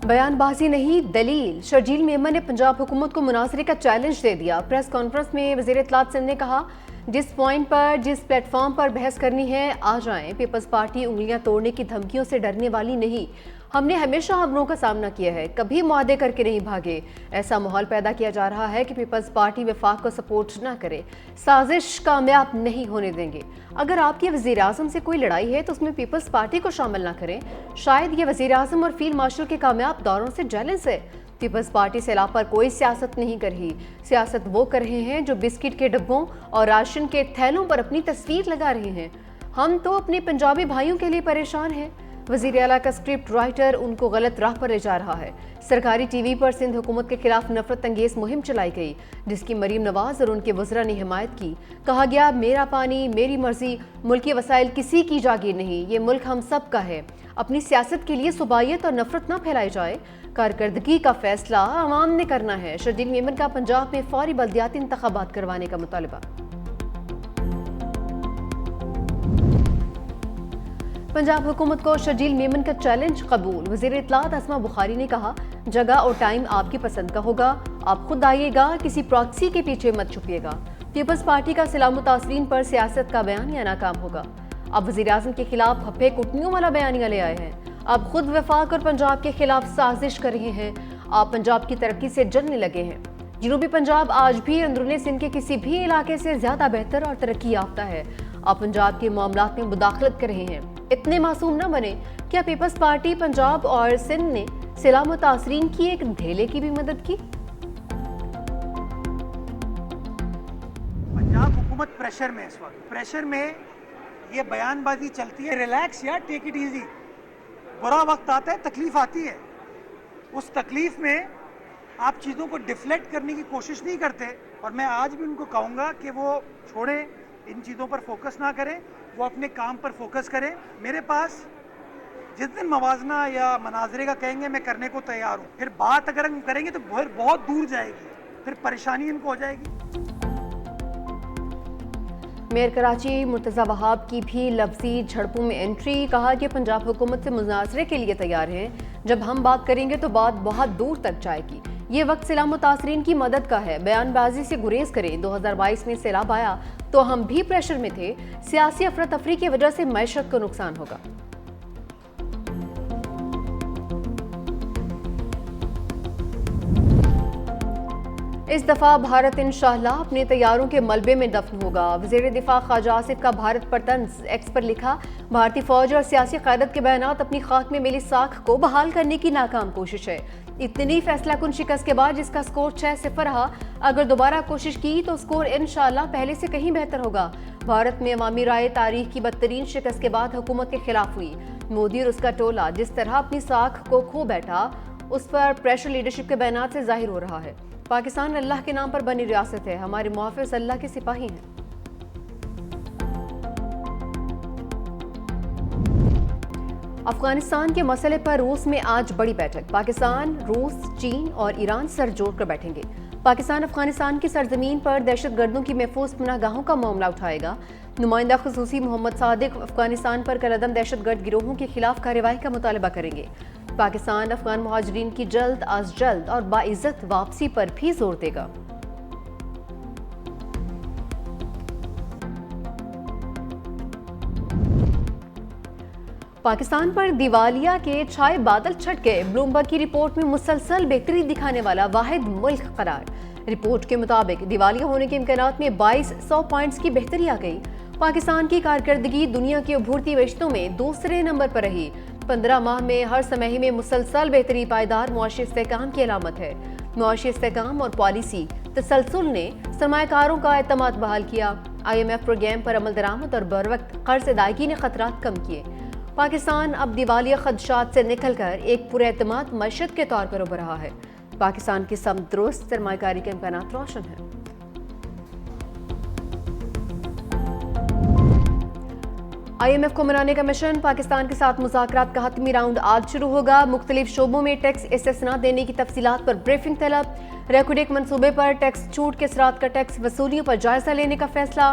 بیان بازی نہیں دلیل، شرجیل میمن نے پنجاب حکومت کو مناظرے کا چیلنج دے دیا۔ پریس کانفرنس میں وزیر اطلاعات سندھ نے کہا، جس پوائنٹ پر جس پلیٹ فارم پر بحث کرنی ہے آ جائیں۔ پیپلز پارٹی انگلیاں توڑنے کی دھمکیوں سے ڈرنے والی نہیں، ہم نے ہمیشہ حملوں کا سامنا کیا ہے، کبھی معاہدے کر کے نہیں بھاگے۔ ایسا ماحول پیدا کیا جا رہا ہے کہ پیپلز پارٹی وفاق کو سپورٹ نہ کرے، سازش کامیاب نہیں ہونے دیں گے۔ اگر آپ کی وزیر اعظم سے کوئی لڑائی ہے تو اس میں پیپلز پارٹی کو شامل نہ کریں۔ شاید یہ وزیر اعظم اور فیلڈ مارشل کے کامیاب دوروں سے جیلنس ہے۔ پیپلز پارٹی سیلاب پر کوئی سیاست نہیں کر رہی، سیاست وہ کر رہے ہیں جو بسکٹ کے ڈبوں اور راشن کے تھیلوں پر اپنی تصویر لگا رہے ہیں۔ ہم تو اپنے پنجابی بھائیوں کے لیے پریشان ہیں۔ وزیر اعلیٰ کا اسکرپٹ رائٹر ان کو غلط راہ پر لے جا رہا ہے۔ سرکاری ٹی وی پر سندھ حکومت کے خلاف نفرت انگیز مہم چلائی گئی، جس کی مریم نواز اور ان کے وزراء نے حمایت کی۔ کہا گیا، میرا پانی میری مرضی، ملکی وسائل کسی کی جاگیر نہیں، یہ ملک ہم سب کا ہے۔ اپنی سیاست کے لیے صوبائیت اور نفرت نہ پھیلائی جائے، کارکردگی کا فیصلہ عوام نے کرنا ہے۔ شرجیل میمن کا پنجاب میں فوری بلدیاتی انتخابات کروانے کا مطالبہ۔ پنجاب حکومت کو شرجیل میمن کا چیلنج قبول۔ وزیر اطلاعات اسما بخاری نے کہا، جگہ اور ٹائم آپ کی پسند کا ہوگا، آپ خود آئیے گا، کسی پراکسی کے پیچھے مت چھپیے گا۔ پیپلز پارٹی کا سلام متاثرین پر سیاست کا بیانیہ ناکام ہوگا۔ اب وزیر اعظم کے خلاف پھپھے کٹنیوں والا بیانیہ لے آئے ہیں۔ اب خود وفاق اور پنجاب کے خلاف سازش کر رہے ہیں۔ آپ پنجاب کی ترقی سے جلنے لگے ہیں۔ جنوبی پنجاب آج بھی اندرون سندھ کے کسی بھی علاقے سے زیادہ بہتر اور ترقی یافتہ ہے۔ آپ پنجاب کے معاملات میں مداخلت کر رہے ہیں۔ اتنے معصوم نہ بنے۔ کیا پیپلز پارٹی پنجاب اور سندھ نے سیلاب متاثرین کی ایک ڈھیلے کی بھی مدد کی؟ پنجاب حکومت پریشر میں، اس وقت پریشر میں یہ بیان بازی چلتی ہے، ریلیکس یا ٹیک اٹ ایزی۔ برا وقت آتا ہے، تکلیف آتی ہے، اس تکلیف میں آپ چیزوں کو ڈیفلیکٹ کرنے کی کوشش نہیں کرتے، اور میں آج بھی ان کو کہوں گا کہ وہ چھوڑیں، ان چیزوں پر فوکس نہ کریں، وہ اپنے کام پر فوکس کریں۔ میرے پاس جس دن موازنہ یا مناظرے کا کہیں گے میں کرنے کو تیار ہوں، پھر بات اگر ہم کریں گے تو بہت دور جائے گی، پھر پریشانی ان کو ہو جائے گی۔ میئر کراچی مرتضی وہاب کی بھی لفظی جھڑپوں میں انٹری۔ کہا کہ پنجاب حکومت سے مناظرے کے لیے تیار ہیں، جب ہم بات کریں گے تو بات بہت دور تک جائے گی۔ یہ وقت سیلاب متاثرین کی مدد کا ہے، بیان بازی سے گریز کریں۔ 2022 میں سیلاب آیا تو ہم بھی پریشر میں تھے، سیاسی افراتفری کی وجہ سے معیشت کو نقصان ہوگا۔ اس دفعہ بھارت انشاءاللہ اپنے طیاروں کے ملبے میں دفن ہوگا۔ وزیر دفاع خواجہ آصف کا بھارت پر طنز ایکس پر لکھا، بھارتی فوج اور سیاسی قیادت کے بیانات اپنی خاک میں ملی ساکھ کو بحال کرنے کی ناکام کوشش ہے۔ اتنی فیصلہ کن شکست کے بعد جس کا سکور 6-0 رہا، اگر دوبارہ کوشش کی تو سکور انشاءاللہ پہلے سے کہیں بہتر ہوگا۔ بھارت میں عوامی رائے تاریخ کی بدترین شکست کے بعد حکومت کے خلاف ہوئی۔ مودی اور اس کا ٹولہ جس طرح اپنی ساکھ کو کھو بیٹھا، اس پر پریشر لیڈرشپ کے بیانات سے ظاہر ہو رہا ہے۔ پاکستان اللہ کے نام پر بنی ریاست ہے، ہمارے محافظ اللہ کے سپاہی ہیں۔ افغانستان کے مسئلے پر روس میں آج بڑی بیٹھک۔ پاکستان، روس، چین اور ایران سر جوڑ کر بیٹھیں گے۔ پاکستان افغانستان کی سرزمین پر دہشت گردوں کی محفوظ پناہ گاہوں کا معاملہ اٹھائے گا۔ نمائندہ خصوصی محمد صادق افغانستان پر کالعدم دہشت گرد گروہوں کے خلاف کارروائی کا مطالبہ کریں گے۔ پاکستان افغان مہاجرین کی جلد از جلد اور باعزت واپسی پر بھی زور دے گا۔ پاکستان پر دیوالیہ کے چھائے بادل چھٹ گئے، بلومبرگ کی رپورٹ میں مسلسل بہتری دکھانے والا واحد ملک قرار۔ رپورٹ کے مطابق دیوالیہ ہونے کے امکانات میں 2200 پوائنٹس کی بہتری آ گئی۔ پاکستان کی کارکردگی دنیا کی ابھرتی معیشتوں میں دوسرے نمبر پر رہی۔ 15 ماہ میں ہر سمہی میں مسلسل بہتری پائیدار معاشی استحکام کی علامت ہے۔ معاشی استحکام اور پالیسی تسلسل نے سرمایہ کاروں کا اعتماد بحال کیا۔ IMF پروگرام پر عمل درآمد اور بروقت قرض ادائیگی نے خطرات کم کیے۔ پاکستان اب دیوالیہ خدشات سے نکل کر ایک پرے اعتماد معیشت کے طور پر ابھر رہا ہے۔ پاکستان کی سمت درست سرمایہ کاری کے امکانات روشن ہیں۔ IMF کو منانے کا مشن، پاکستان کے ساتھ مذاکرات کا حتمی راؤنڈ آج شروع ہوگا۔ مختلف شعبوں میں ٹیکس استثنا دینے کی تفصیلات پر بریفنگ طلب۔ ریکوڈیک منصوبے پر ٹیکس چھوٹ کے اثرات کا ٹیکس وصولیوں پر جائزہ لینے کا فیصلہ۔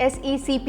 SECP